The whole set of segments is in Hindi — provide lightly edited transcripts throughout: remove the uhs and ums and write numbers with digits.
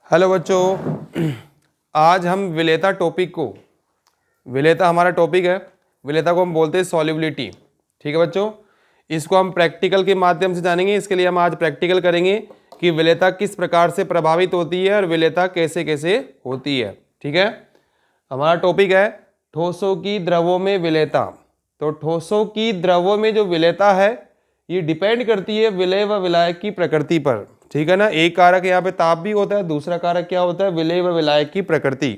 हेलो बच्चों, आज हम विलेयता टॉपिक को, विलेयता हमारा टॉपिक है, विलेयता को हम बोलते हैं सॉल्युबिलिटी। ठीक है बच्चों, इसको हम प्रैक्टिकल के माध्यम से जानेंगे। इसके लिए हम आज प्रैक्टिकल करेंगे कि विलेयता किस प्रकार से प्रभावित होती है और विलेयता कैसे कैसे होती है। ठीक है, हमारा टॉपिक है ठोसों की द्रवों में विलेयता। तो ठोसों की द्रवों में जो विलेयता है ये डिपेंड करती है विलेय व विलायक की प्रकृति पर। ठीक है ना, एक कारक यहाँ पे ताप भी होता है, दूसरा कारक क्या होता है, विलेय व विलायक की प्रकृति।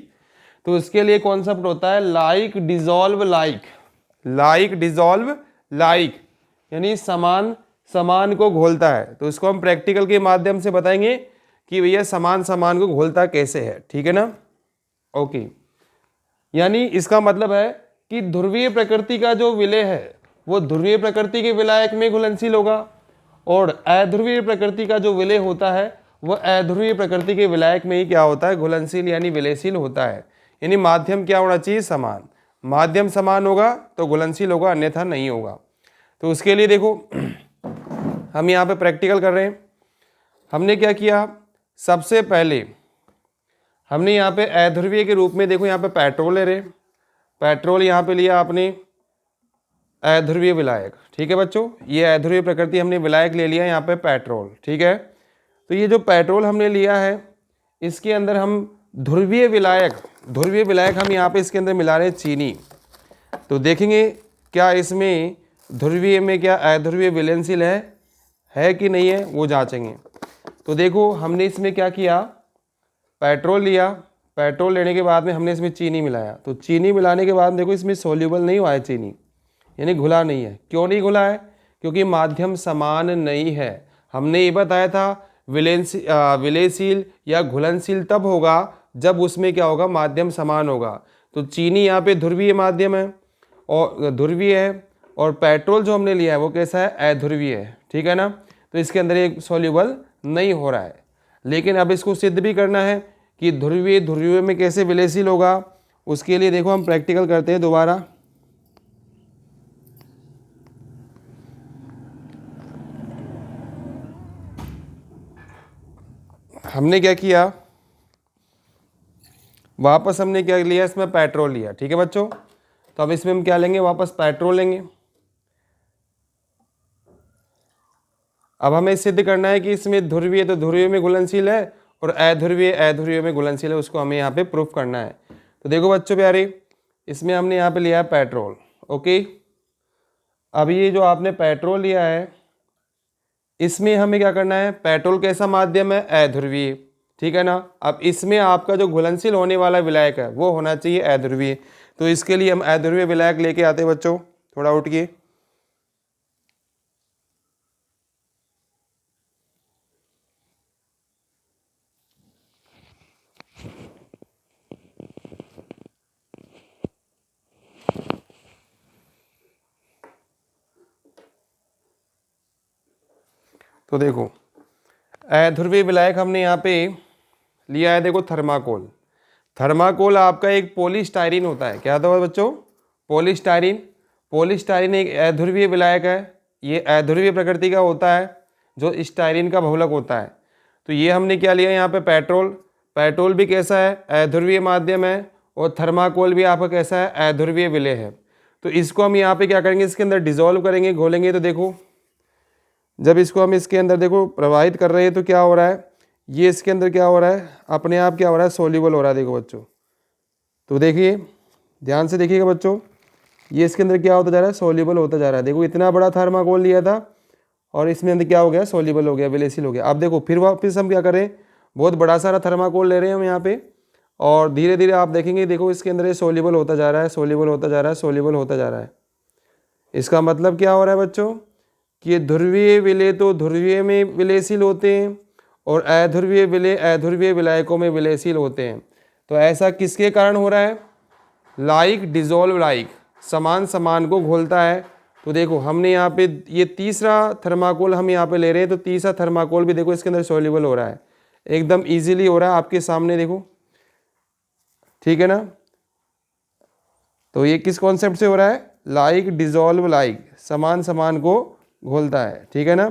तो इसके लिए कॉन्सेप्ट होता है like dissolve like. Like dissolve like यानी समान समान को घोलता है। तो इसको हम प्रैक्टिकल के माध्यम से बताएंगे कि भैया समान समान को घोलता कैसे है। ठीक है ना, ओके। यानी इसका मतलब है कि ध्रुवीय प्रकृति का जो विलेय है वो ध्रुवीय प्रकृति के विलायक में घुलनशील होगा, और अध्रुवीय प्रकृति का जो विलेय होता है वह अध्रुवीय प्रकृति के विलायक में ही क्या होता है, घुलनशील यानी विलेयशील होता है। यानी माध्यम क्या होना चाहिए, समान। माध्यम समान होगा तो घुलनशील होगा, अन्यथा नहीं होगा। तो उसके लिए देखो हम यहाँ पे प्रैक्टिकल कर रहे हैं। हमने क्या किया, सबसे पहले हमने यहाँ पे अध्रुवीय के रूप में देखो यहाँ पे पेट्रोल ले रहे, पेट्रोल यहाँ पे लिया आपने अध्रुवीय विलायक। ठीक है बच्चों, ये अध्रुवीय प्रकृति हमने विलायक ले लिया यहाँ पे पेट्रोल। ठीक है, तो ये जो पेट्रोल हमने लिया है इसके अंदर हम ध्रुवीय विलायक हम यहाँ पे इसके अंदर मिला रहे हैं चीनी। तो देखेंगे क्या इसमें ध्रुवीय में क्या अध्रुवीय विलयनशील है कि नहीं है, वो जांचेंगे। तो देखो हमने इसमें क्या किया, पेट्रोल लिया, पेट्रोल लेने के बाद में हमने इसमें चीनी मिलाया। तो चीनी मिलाने के बाद देखो इसमें सोल्यूबल नहीं हुआ है चीनी, यानी घुला नहीं है। क्यों नहीं घुला है, क्योंकि माध्यम समान नहीं है। हमने ये बताया था विलेयशील या घुलनशील तब होगा जब उसमें क्या होगा, माध्यम समान होगा। तो चीनी यहाँ पे ध्रुवीय माध्यम है और ध्रुवीय है, और पेट्रोल जो हमने लिया है वो कैसा है, अध्रुवीय है। ठीक है ना, तो इसके अंदर ये सोल्यूबल नहीं हो रहा है। लेकिन अब इसको सिद्ध भी करना है कि ध्रुवीय में कैसे विलेयशील होगा। उसके लिए देखो हम प्रैक्टिकल करते हैं दोबारा। हमने क्या किया, वापस हमने क्या लिया, इसमें पेट्रोल लिया। ठीक है बच्चों, तो अब इसमें हम क्या लेंगे, वापस पेट्रोल लेंगे। अब हमें सिद्ध करना है कि इसमें ध्रुवीय तो ध्रुवीय में घुलनशील है और अध्रुवीय में घुलनशील है, उसको हमें यहाँ पे प्रूफ करना है। तो देखो बच्चों प्यारे, इसमें हमने यहाँ पे लिया है पेट्रोल। ओके, अब ये जो आपने पेट्रोल लिया है इसमें हमें क्या करना है, पेट्रोल कैसा माध्यम है, अध्रुवीय। ठीक है ना, अब इसमें आपका जो घुलनशील होने वाला विलायक है वो होना चाहिए अध्रुवीय। तो इसके लिए हम अध्रुवीय विलायक लेके आते हैं बच्चों, थोड़ा उठिए। तो देखो अध्रुवीय विलायक हमने यहाँ पे लिया है, देखो थर्माकोल। थर्माकोल आपका एक पॉलीस्टाइरीन होता है। क्या होता है बच्चों, पॉलीस्टाइरीन। पॉलीस्टाइरीन एक अध्रुवीय विलायक है, ये अध्रुवीय प्रकृति का होता है जो स्टाइरीन का बहुलक होता है। तो ये हमने क्या लिया यहाँ पे, पेट्रोल। पेट्रोल भी कैसा है, अध्रुवीय माध्यम है, और थर्माकोल भी आपका कैसा है, अध्रुवीय विलेय है। तो इसको हम यहाँ पे क्या करेंगे, इसके अंदर डिजोल्व करेंगे, घोलेंगे। तो देखो जब इसको हम इसके अंदर देखो प्रवाहित कर रहे हैं तो क्या हो रहा है, ये इसके अंदर क्या हो रहा है, अपने आप क्या हो रहा है, सोल्यूबल हो रहा है। देखो बच्चों, तो देखिए ध्यान से देखिएगा बच्चों, ये इसके अंदर क्या होता जा रहा है, सोल्यूबल होता जा रहा है। देखो इतना बड़ा थर्माकोल लिया था और इसमें अंदर क्या हो गया, सोल्यूबल हो गया, विलेयशील हो गया। अब देखो फिर वापस हम क्या करें, बहुत बड़ा सारा थर्माकोल ले रहे हैं हम यहाँ पे, और धीरे धीरे आप देखेंगे, देखो इसके अंदर ये सोल्यूबल होता जा रहा है, सोल्यूबल होता जा रहा है, सोल्यूबल होता जा रहा है। इसका मतलब क्या हो रहा है बच्चों, कि ये ध्रुवीय विलेय तो ध्रुवीय में विलेयशील होते हैं और अध्रुवीय विलेय अध्रुवीय विलायकों में विलेयशील होते हैं। तो ऐसा किसके कारण हो रहा है, लाइक डिजोल्व लाइक, समान समान को घोलता है। तो देखो हमने यहाँ पे ये तीसरा थर्माकोल हम यहाँ पे ले रहे हैं, तो तीसरा थर्माकोल भी देखो इसके अंदर सोल्यूबल हो रहा है, एकदम इजीली हो रहा है आपके सामने देखो। ठीक है ना, तो ये किस कॉन्सेप्ट से हो रहा है, लाइक डिजोल्व लाइक, समान समान को घोलता है। ठीक है ना,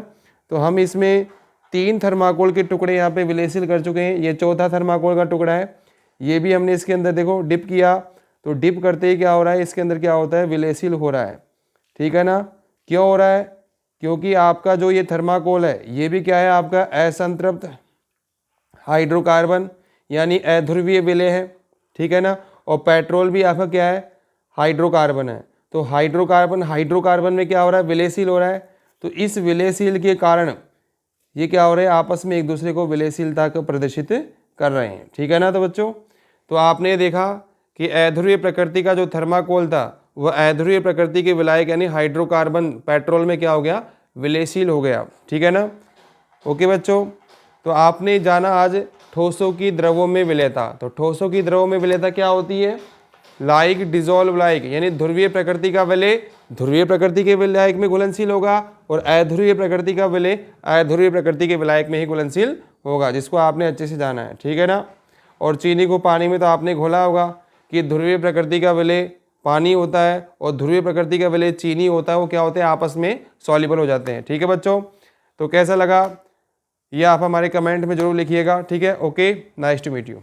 तो हम इसमें 3 थर्माकोल के टुकड़े यहाँ पे विलेसिल कर चुके हैं। ये चौथा थर्माकोल का टुकड़ा है, ये भी हमने इसके अंदर देखो डिप किया, तो डिप करते ही क्या हो रहा है, इसके अंदर क्या होता है, विलेसिल हो रहा है। ठीक है ना, क्यों हो रहा है, क्योंकि आपका जो ये थर्माकोल है ये भी क्या है, आपका असंतृप्त हाइड्रोकार्बन यानी अध्रुवीय विलेय है। ठीक है ना, और पेट्रोल भी आपका क्या है, हाइड्रोकार्बन है। तो हाइड्रोकार्बन में क्या हो रहा है, विलेयशील हो रहा है। तो इस विलेयशील के कारण ये क्या हो रहा है, आपस में एक दूसरे को विलेयशीलता को प्रदर्शित कर रहे हैं। ठीक है ना, तो बच्चों तो आपने देखा कि अध्रुवीय प्रकृति का जो थर्माकोल था वह अध्रुवीय प्रकृति के विलायक यानी हाइड्रोकार्बन पेट्रोल में क्या हो गया, विलेयशील हो गया। ठीक है ना, ओके बच्चों। तो आपने जाना आज ठोसों की द्रवों में विलेयता। तो ठोसों की द्रवों में विलेयता क्या होती है, लाइक डिजोल्व लाइक, यानी ध्रुवीय प्रकृति का विलेय ध्रुवीय प्रकृति के विलायक में घुलनशील होगा और अध्रुवीय प्रकृति का विलेय अध्रुवीय प्रकृति के विलायक में ही घुलनशील होगा, जिसको आपने अच्छे से जाना है। ठीक है ना, और चीनी को पानी में तो आपने घोला होगा कि ध्रुवीय प्रकृति का विलेय पानी होता है और ध्रुवीय प्रकृति का विलेय चीनी होता है, वो क्या होते हैं, आपस में सॉल्युबल हो जाते हैं। ठीक है बच्चों, तो कैसा लगा ये आप हमारे कमेंट में जरूर लिखिएगा। ठीक है, okay, nice to meet you.